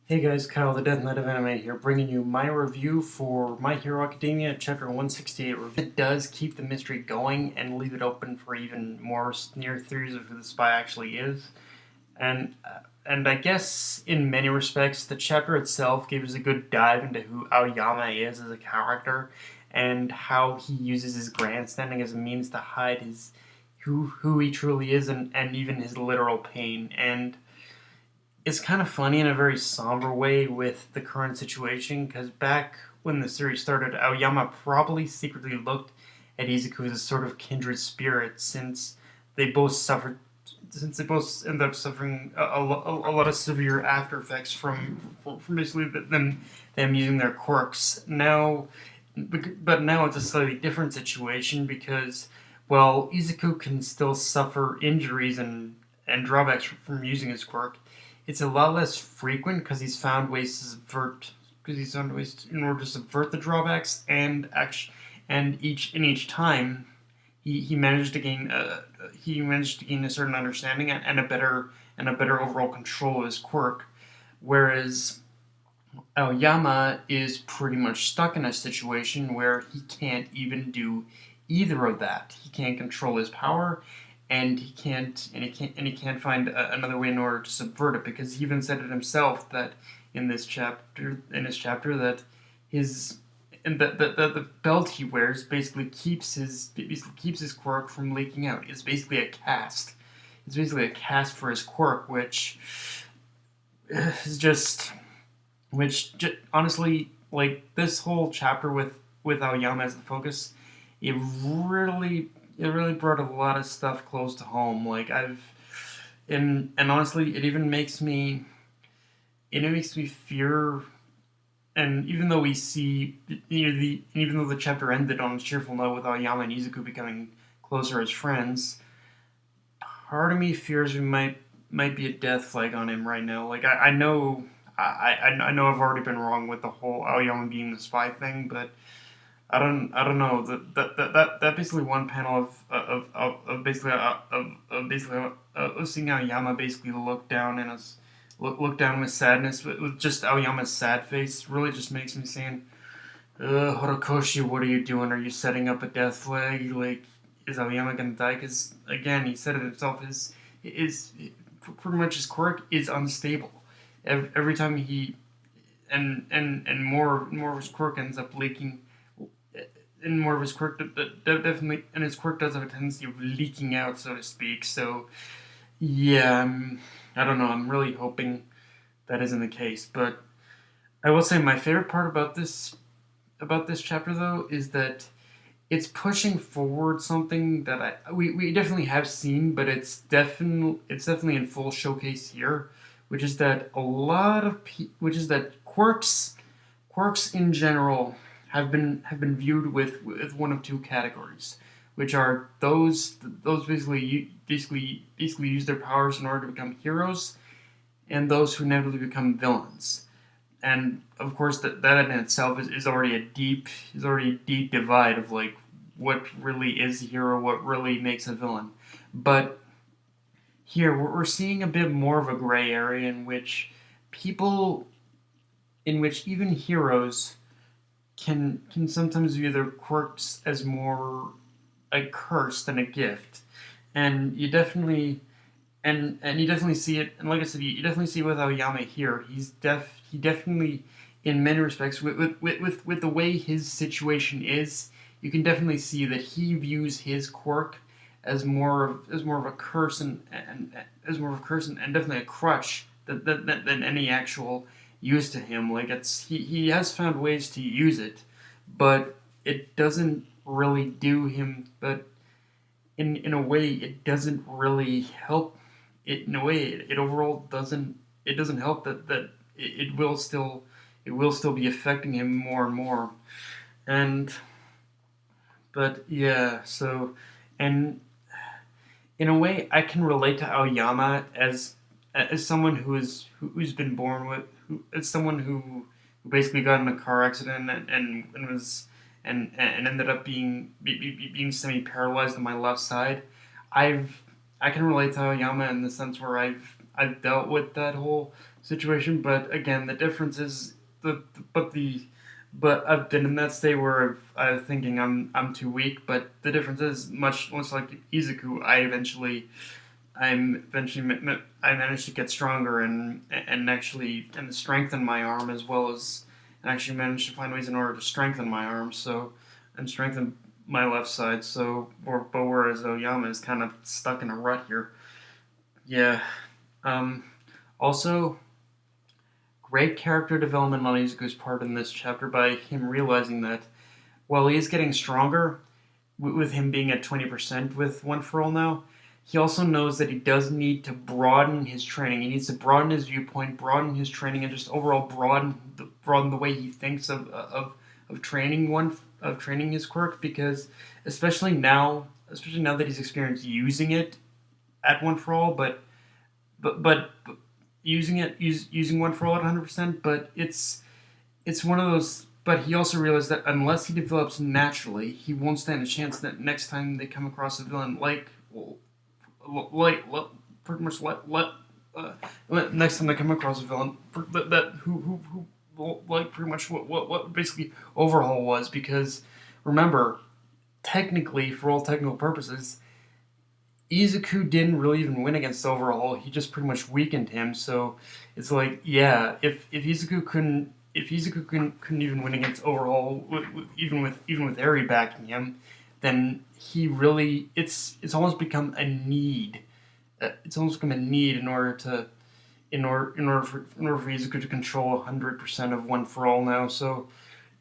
Hey guys, Kyle the Death Knight of Anime here, bringing you my review for My Hero Academia Chapter 168 review. It does keep the mystery going and leave it open for even more near theories of who the spy actually is. And and I guess in many respects, the chapter itself gives a good dive into who Aoyama is as a character and how he uses his grandstanding as a means to hide his who he truly is and even his literal pain. And it's kind of funny in a very somber way with the current situation because back when the series started, Aoyama probably secretly looked at Izuku as a sort of kindred spirit they both suffered since they both ended up suffering a lot of severe after effects from basically them using their quirks. But now it's a slightly different situation because, well, Izuku can still suffer injuries and drawbacks from using his quirk. It's a lot less frequent because he's found ways to subvert because he's found ways in order to subvert the drawbacks and each time he managed to gain a certain understanding and a better overall control of his quirk, whereas Aoyama is pretty much stuck in a situation where he can't even do either of that. He can't control his power, and he can't find another way in order to subvert it because he even said it himself that in his chapter that his and that the belt he wears basically keeps his quirk from leaking out. It's basically a cast. It's basically a cast for his quirk, is just honestly, like this whole chapter with Aoyama as the focus, it really brought a lot of stuff close to home. And honestly, it makes me fear. And even though we see, even though the chapter ended on a cheerful note with Aoyama and Izuku becoming closer as friends, part of me fears we might be a death flag on him right now. I know I know I've already been wrong with the whole Aoyama being the spy thing, but I don't know that basically one panel of seeing Aoyama basically look down with sadness with just Aoyama's sad face really just makes me saying, Horikoshi, what are you doing? Are you setting up a death flag? Like, is Aoyama gonna die? Because again, he said it himself. Is pretty much his quirk is unstable. Every time he and more of his quirk ends up leaking. And more of his quirk definitely, and his quirk does have a tendency of leaking out, so to speak. So yeah, I don't know. I'm really hoping that isn't the case, but I will say my favorite part about this chapter though is that it's pushing forward something that we definitely have seen, but it's definitely in full showcase here, which is that which is that quirks in general have been viewed with one of two categories, which are those basically use their powers in order to become heroes, and those who inevitably become villains. And of course, that in itself is already a deep divide of like what really is a hero, what really makes a villain. But here we're seeing a bit more of a gray area people, in which even heroes can sometimes view their quirks as more a curse than a gift, and you definitely see it. And like I said, you definitely see it with Aoyama here. He definitely, in many respects, with the way his situation is, you can definitely see that he views his quirk as more of a curse and as more of a curse and definitely a crutch than any actual use to him. Like he has found ways to use it, but it doesn't really do him. But in a way, it doesn't really help. In a way, it overall doesn't help that it will still be affecting him more and more. And but yeah, so and in a way, I can relate to Aoyama as someone who's been born with as someone who basically got in a car accident and was and ended up being semi paralyzed on my left side. I can relate to Aoyama in the sense where I've dealt with that whole situation. But again, the difference is but I've been in that state where I'm thinking I'm too weak. But the difference is much like Izuku. I managed to get stronger and actually and strengthen my arm as well as and actually managed to find ways in order to strengthen my arm and strengthen my left side. But whereas Aoyama is kind of stuck in a rut here. Yeah. Um, Also, great character development on Izuku's part in this chapter by him realizing that while he is getting stronger, with him being at 20% with One For All now, he also knows that he does need to broaden his training. He needs to broaden his viewpoint, broaden his training, and just overall broaden the way he thinks of training his quirk. Because especially now that he's experienced using it at One For All, but using One For All at 100%. But it's one of those. But he also realized that unless he develops naturally, he won't stand a chance that next time they come across a villain pretty much next time they come across a villain who like pretty much what basically Overhaul was. Because remember, technically, for all technical purposes, Izuku didn't really even win against Overhaul. He just pretty much weakened him. So it's like, yeah, if Izuku couldn't even win against Overhaul, even with Eri backing him, then he really it's almost become a need. It's almost become a need in order for Izuku to control 100% of One For All now. So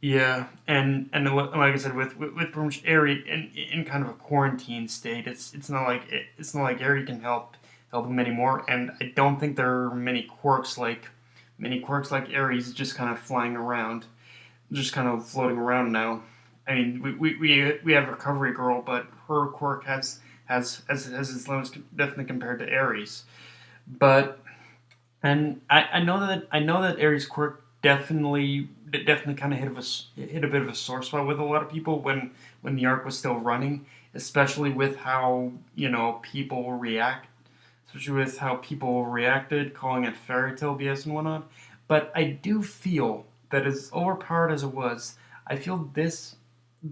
yeah, and like I said, with pretty much Eri in kind of a quarantine state, it's not like Eri can help him anymore. And I don't think there are many quirks like Aries just kind of flying around, just kind of floating around now. I mean, we have Recovery Girl, but her quirk has its limits definitely compared to Aries. But and I know that Aries quirk definitely kind of hit a bit of a sore spot with a lot of people when the arc was still running, especially with how people react, especially with how people reacted, calling it fairy tale BS and whatnot. But I do feel that as overpowered as it was, I feel this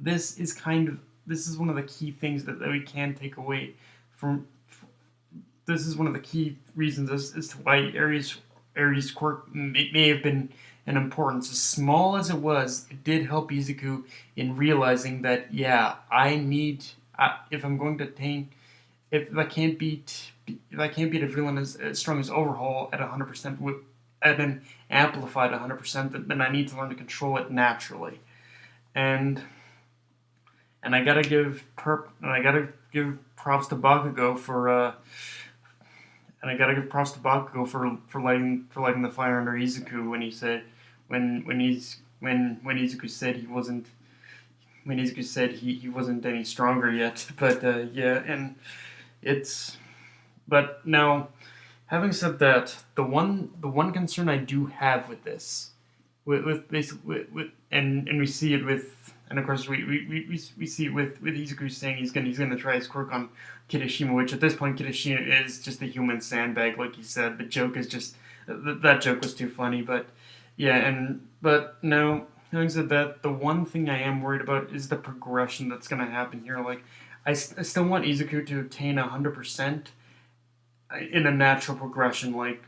is one of the key things that we can take away from. This is one of the key reasons as to why Ares' quirk may have been an importance. As small as it was, it did help Izuku in realizing that, yeah, if I'm going to attain, if I can't beat a villain as strong as Overhaul at 100% at an amplified 100%, then I need to learn to control it naturally. And and I gotta give props to Bakugo for lighting the fire under Izuku when he said when Izuku said he wasn't any stronger yet. But yeah, and it's but now, having said that, the one concern I do have with this, with basically and we see it with, and of course we see it with Izuku saying he's gonna try his quirk on Kirishima, which at this point Kirishima is just a human sandbag, like he said. The joke is just that joke was too funny. But yeah, but now, having said that, the one thing I am worried about is the progression that's gonna happen here. Like I still want Izuku to obtain 100% in a natural progression. I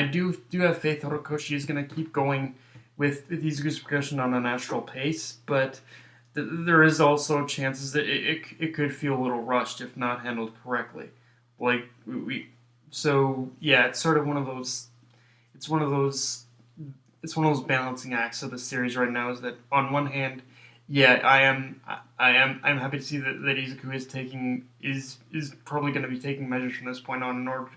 do have faith Horikoshi is going to keep going with Izuku's progression on a natural pace, but there is also chances that it could feel a little rushed if not handled correctly. Like so yeah, it's sort of one of those. It's one of those. It's one of those balancing acts of the series right now. Is that on one hand, yeah, I'm happy to see that Izuku is probably going to be taking measures from this point on in order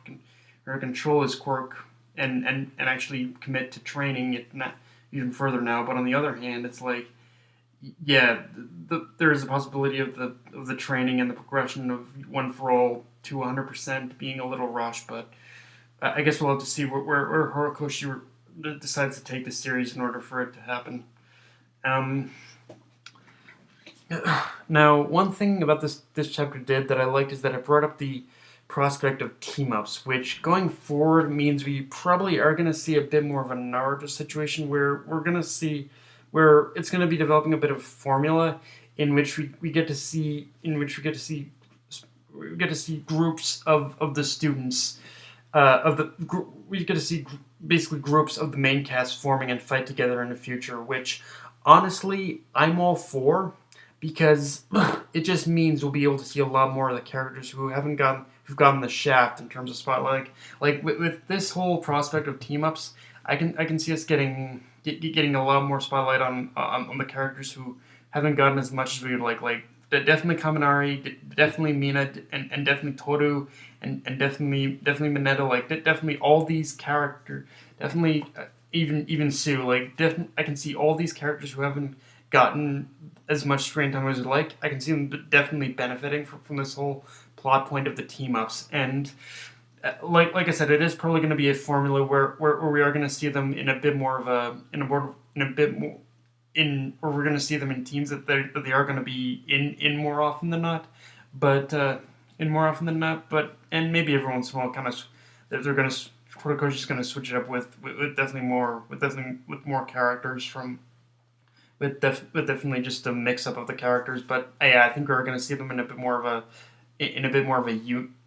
to control his quirk and actually commit to training it not even further now. But on the other hand, it's like, yeah, there is a possibility of the training and the progression of One For All to 100% being a little rushed. But I guess we'll have to see where Horikoshi decides to take the series in order for it to happen. Now, one thing about this chapter did that I liked is that it brought up the prospect of team-ups, which going forward means we probably are going to see a bit more of a Naruto situation where we're going to see where it's going to be developing a bit of formula in which we get to see groups of the students we get to see basically groups of the main cast forming and fight together in the future, which honestly I'm all for because it just means we'll be able to see a lot more of the characters who've gotten the shaft in terms of spotlight. Like with this whole prospect of team ups, I can see us getting a lot more spotlight on the characters who haven't gotten as much as we would like. Like definitely Kaminari, definitely Mina, and definitely Toru, and definitely Mineta. Like definitely all these characters, definitely even Sue. Like I can see all these characters who haven't gotten as much screen time as I'd like. I can see them definitely benefiting from this whole plot point of the team ups. And like I said, it is probably going to be a formula where we are going to see them in a bit more of a in a bit more or we're going to see them in teams that they are going to be in more often than not, but in more often than not. But and maybe every once in a while, kind of they're going to Horikoshi is going to switch it up with definitely with more characters from with definitely just a mix up of the characters. But yeah, I think we're going to see them in a bit more of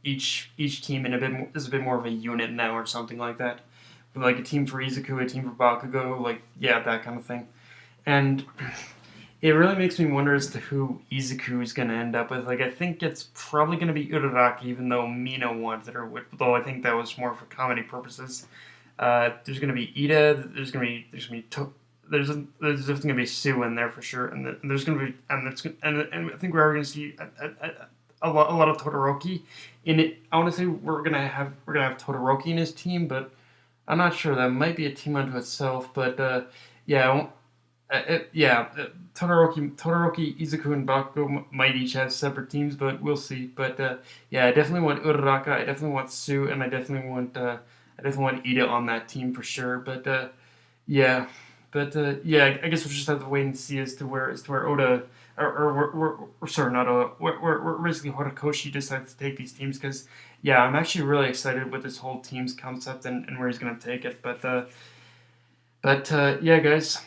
each team in a bit more, is a bit more of a unit now or something like that. Like a team for Izuku, a team for Bakugo, like yeah, that kind of thing. And it really makes me wonder as to who Izuku is going to end up with. Like, I think it's probably going to be Uraraki, even though Mina wanted it, or though I think that was more for comedy purposes. There's going to be Ida. There's definitely going to be Sue in there for sure, and there's going to be and I think we're going to see a lot of Todoroki in it. I want to say we're gonna have Todoroki in his team, but I'm not sure. That might be a team unto itself. But yeah, Todoroki, Izuku, and Bakugo might each have separate teams, but we'll see. But yeah, I definitely want Uraraka, I definitely want Sue, and I definitely want Ida on that team for sure. But yeah, yeah, I guess we'll just have to wait and see as to where Oda or sorry, not Oda, where basically Horikoshi decides to take these teams because yeah, I'm actually really excited with this whole teams concept and where he's gonna take it. But yeah, guys.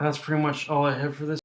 That's pretty much all I have for this.